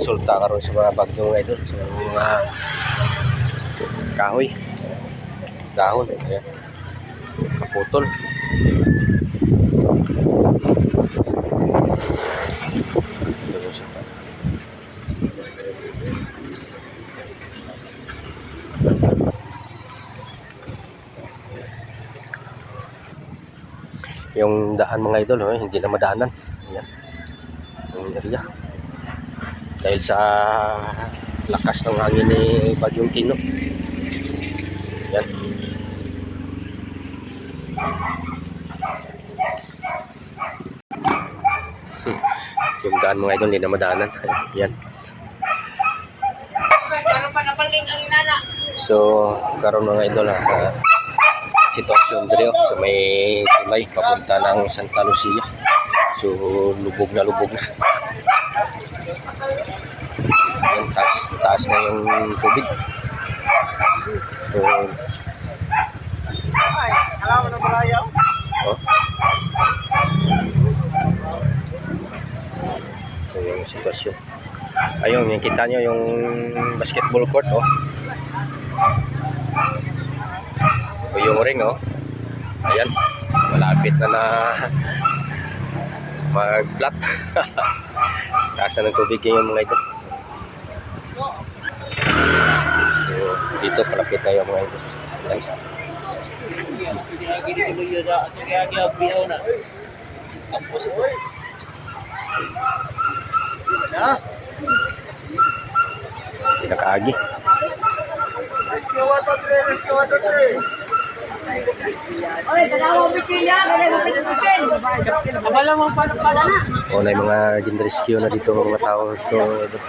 resulta karon sa mga bagyo mga idol, sa mga kahoy, dahon, ayan, kaputol. Yung daan mga idol, hindi na madaanan. Ayan, yung area. Dahil sa lakas ng hangin ni Bagyong Tino. Ayan. Yung daan mga idol, hindi na madaanan. Ayan. So, karon mga idol, sitwasyon dito sa may tulay papunta ng Santa Lucia. So lubog na ayan, taas na yung tubig. So alam mo na balayaw? So yung sitwasyon, ayun, yung kita nyo yung basketball court, yung ring, ayan, malapit na mag-flat. Taas ng tubig yung mga ito. So, dito palapit tayo mga ito. Nakaagi. O na yung mga rescue na dito, mga tao dito.